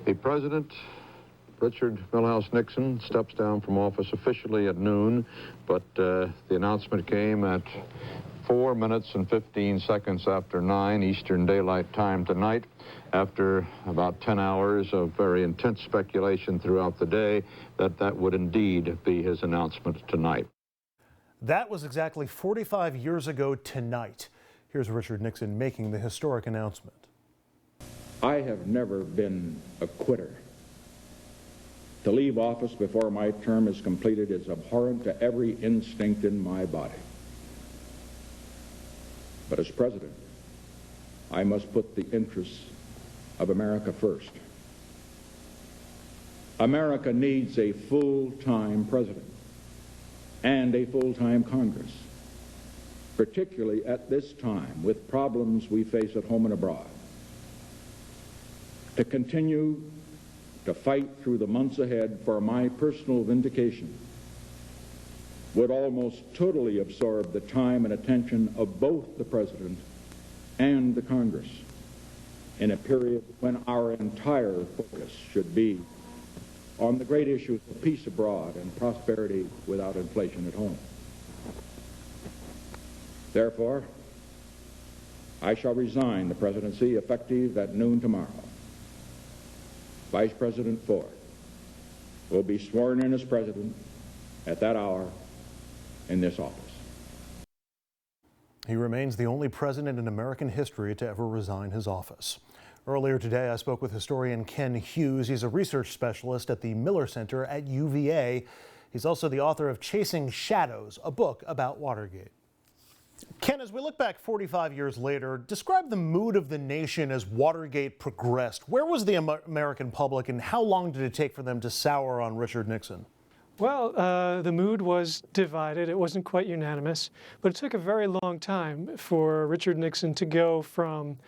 The President, Richard Milhouse Nixon, steps down from office officially at noon, but the announcement came at 4 minutes and 15 seconds after 9 Eastern Daylight Time tonight, after about 10 hours of very intense speculation throughout the day that would indeed be his announcement tonight. That was exactly 45 years ago tonight. Here's Richard Nixon making the historic announcement. I have never been a quitter. To leave office before my term is completed is abhorrent to every instinct in my body. But as president, I must put the interests of America first. America needs a full-time president and a full-time Congress, particularly at this time with problems we face at home and abroad. To continue to fight through the months ahead for my personal vindication would almost totally absorb the time and attention of both the President and the Congress in a period when our entire focus should be on the great issues of peace abroad and prosperity without inflation at home. Therefore, I shall resign the presidency effective at noon tomorrow. Vice President Ford will be sworn in as president at that hour in this office. He remains the only president in American history to ever resign his office. Earlier today, I spoke with historian Ken Hughes. He's a research specialist at the Miller Center at UVA. He's also the author of Chasing Shadows, a book about Watergate. Ken, as we look back 45 years later, describe the mood of the nation as Watergate progressed. Where was the American public, and how long did it take for them to sour on Richard Nixon? Well, the mood was divided. It wasn't quite unanimous, but it took a very long time for Richard Nixon to go from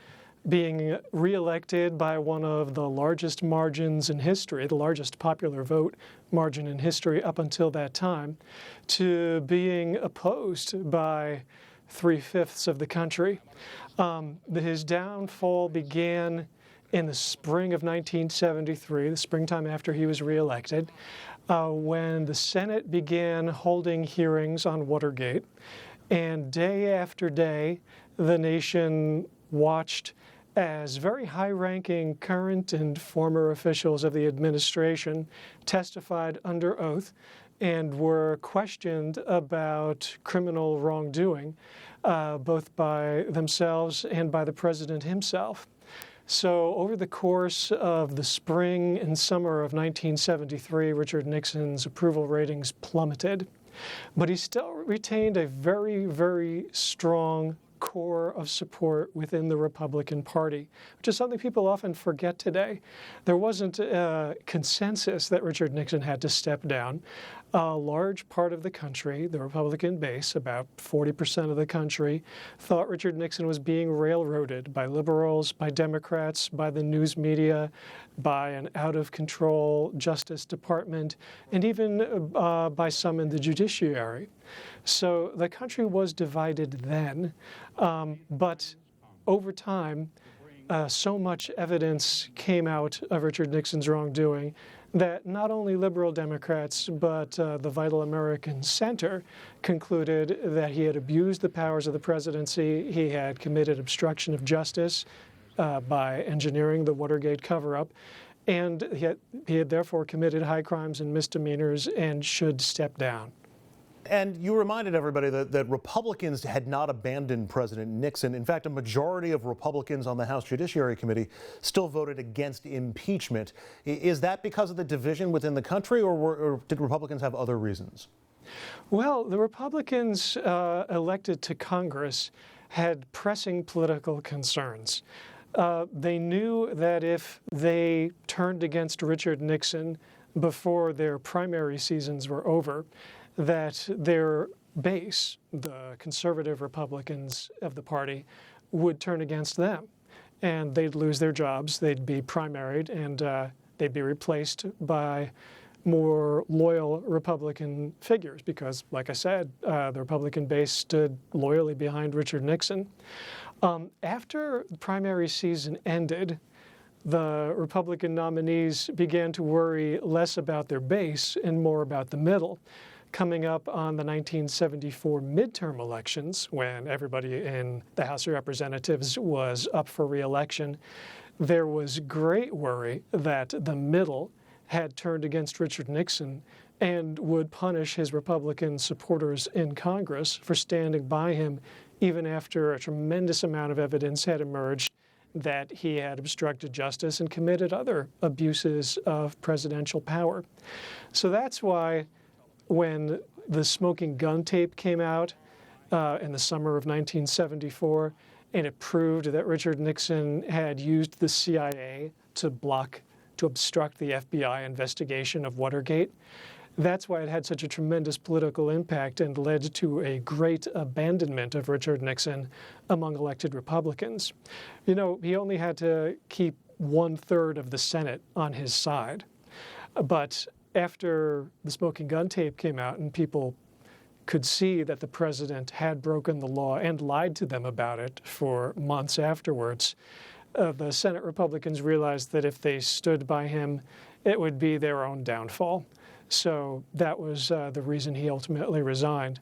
being reelected by one of the largest margins in history, the largest popular vote margin in history up until that time, to being opposed by 3/5 of the country. His downfall began in the spring of 1973, the springtime after he was reelected, when the Senate began holding hearings on Watergate. And day after day, the nation watched as very high-ranking current and former officials of the administration testified under oath and were questioned about criminal wrongdoing, both by themselves and by the president himself. So over the course of the spring and summer of 1973, Richard Nixon's approval ratings plummeted, but he still retained a very, very strong core of support within the Republican Party, which is something people often forget today. There wasn't a consensus that Richard Nixon had to step down. A large part of the country, the Republican base, about 40% of the country, thought Richard Nixon was being railroaded by liberals, by Democrats, by the news media, by an out-of-control Justice Department, and even by some in the judiciary. So the country was divided then, but over time, so much evidence came out of Richard Nixon's wrongdoing that not only liberal Democrats, but the vital American center concluded that he had abused the powers of the presidency, he had committed obstruction of justice by engineering the Watergate cover-up, and he had therefore committed high crimes and misdemeanors and should step down. And you reminded everybody that Republicans had not abandoned President Nixon. In fact, a majority of Republicans on the House Judiciary Committee still voted against impeachment. Is that because of the division within the country, or did Republicans have other reasons? Well, the Republicans elected to Congress had pressing political concerns. They knew that if they turned against Richard Nixon before their primary seasons were over, that their base, the conservative Republicans of the party, would turn against them. And they'd lose their jobs, they'd be primaried, and they'd be replaced by more loyal Republican figures because, like I said, the Republican base stood loyally behind Richard Nixon. After the primary season ended, the Republican nominees began to worry less about their base and more about the middle. Coming up on the 1974 midterm elections, when everybody in the House of Representatives was up for re-election, there was great worry that the middle had turned against Richard Nixon and would punish his Republican supporters in Congress for standing by him even after a tremendous amount of evidence had emerged that he had obstructed justice and committed other abuses of presidential power. So that's why when the smoking gun tape came out in the summer of 1974, and it proved that Richard Nixon had used the CIA to obstruct the FBI investigation of Watergate, that's why it had such a tremendous political impact and led to a great abandonment of Richard Nixon among elected Republicans. You know, he only had to keep 1/3 of the Senate on his side. But after the smoking gun tape came out and people could see that the president had broken the law and lied to them about it for months afterwards, the Senate Republicans realized that if they stood by him, it would be their own downfall. So that was the reason he ultimately resigned.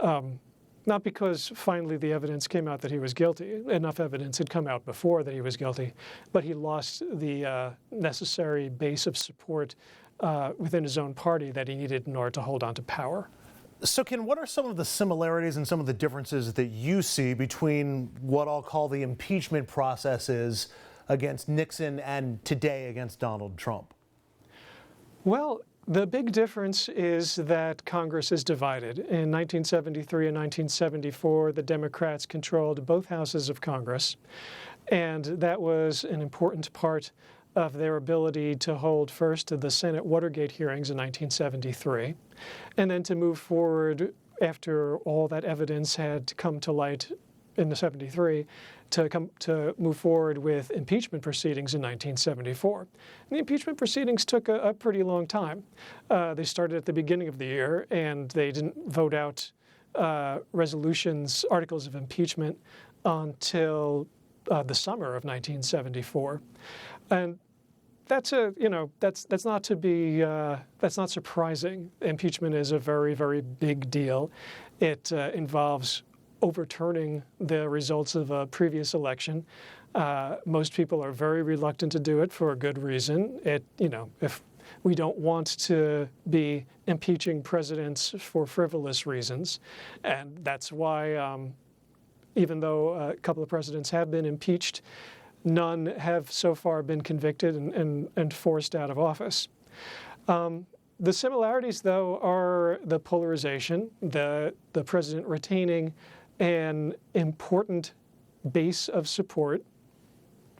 Not because finally the evidence came out that he was guilty. Enough evidence had come out before that he was guilty, but he lost the necessary base of support within his own party that he needed in order to hold on to power. So, Ken, what are some of the similarities and some of the differences that you see between what I'll call the impeachment processes against Nixon and today against Donald Trump? Well, the big difference is that Congress is divided. In 1973 and 1974, the Democrats controlled both houses of Congress, and that was an important part of their ability to hold first the Senate Watergate hearings in 1973, and then to move forward after all that evidence had come to light in the 73, to move forward with impeachment proceedings in 1974. And the impeachment proceedings took a pretty long time. They started at the beginning of the year, and they didn't vote out resolutions, articles of impeachment, until the summer of 1974. And that's not surprising. Impeachment is a very, very big deal. It involves overturning the results of a previous election. Most people are very reluctant to do it for a good reason. If we don't want to be impeaching presidents for frivolous reasons, and that's why, even though a couple of presidents have been impeached, none have so far been convicted and forced out of office. The similarities, though, are the polarization, the president retaining an important base of support,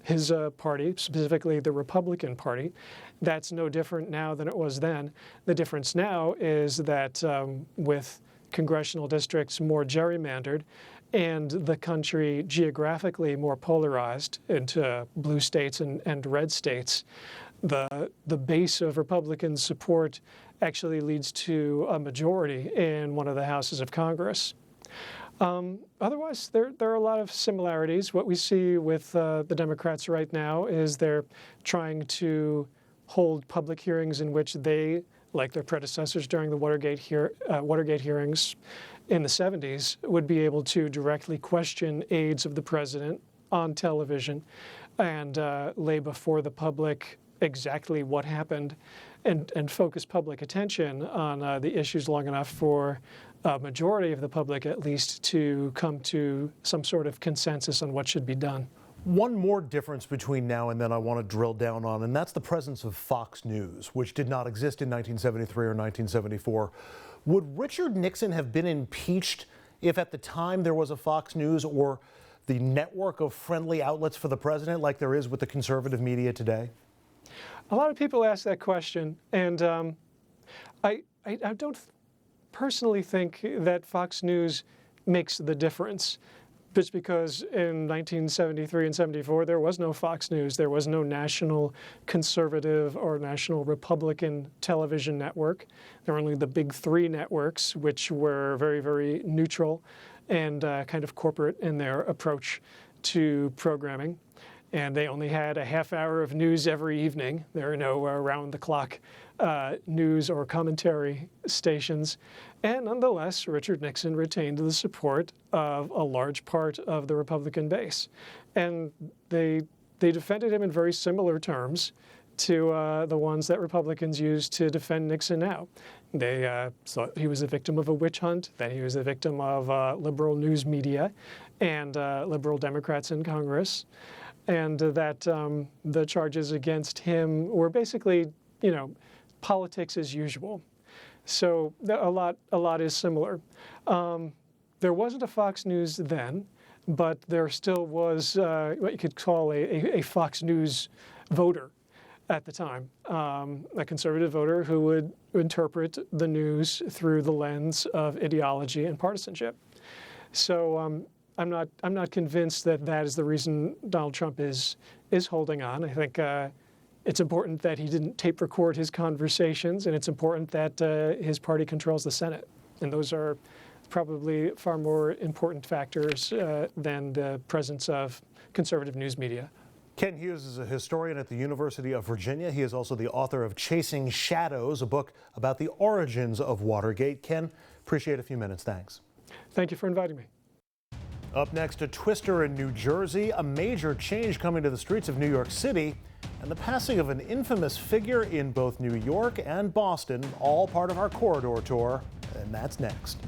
his party, specifically the Republican Party. That's no different now than it was then. The difference now is that with congressional districts more gerrymandered and the country geographically more polarized into blue states and red states, the base of Republican support actually leads to a majority in one of the houses of Congress. Otherwise, there are a lot of similarities. What we see with the Democrats right now is they're trying to hold public hearings in which they, like their predecessors during the Watergate hearings in the 70s, would be able to directly question aides of the president on television and lay before the public exactly what happened and focus public attention on the issues long enough for a majority of the public, at least, to come to some sort of consensus on what should be done. One more difference between now and then I want to drill down on, and that's the presence of Fox News, which did not exist in 1973 or 1974. Would Richard Nixon have been impeached if at the time there was a Fox News or the network of friendly outlets for the president like there is with the conservative media today? A lot of people ask that question, and I don't personally think that Fox News makes the difference. Just because in 1973 and 74 there was no Fox News, there was no national conservative or national Republican television network. There were only the big three networks, which were very, very neutral and kind of corporate in their approach to programming. and they only had a half hour of news every evening. There are no around-the-clock news or commentary stations. And nonetheless, Richard Nixon retained the support of a large part of the Republican base. And they defended him in very similar terms to the ones that Republicans used to defend Nixon now. They thought he was a victim of a witch hunt, that he was a victim of liberal news media and liberal Democrats in Congress, and that the charges against him were basically, politics as usual. So a lot is similar. There wasn't a Fox News then, but there still was what you could call a Fox News voter at the time, a conservative voter who would interpret the news through the lens of ideology and partisanship. So I'm not convinced that that is the reason Donald Trump is holding on. I think it's important that he didn't tape record his conversations, and it's important that his party controls the Senate. And those are probably far more important factors than the presence of conservative news media. Ken Hughes is a historian at the University of Virginia. He is also the author of Chasing Shadows, a book about the origins of Watergate. Ken, appreciate a few minutes. Thanks. Thank you for inviting me. Up next, a twister in New Jersey, a major change coming to the streets of New York City, and the passing of an infamous figure in both New York and Boston, all part of our corridor tour, and that's next.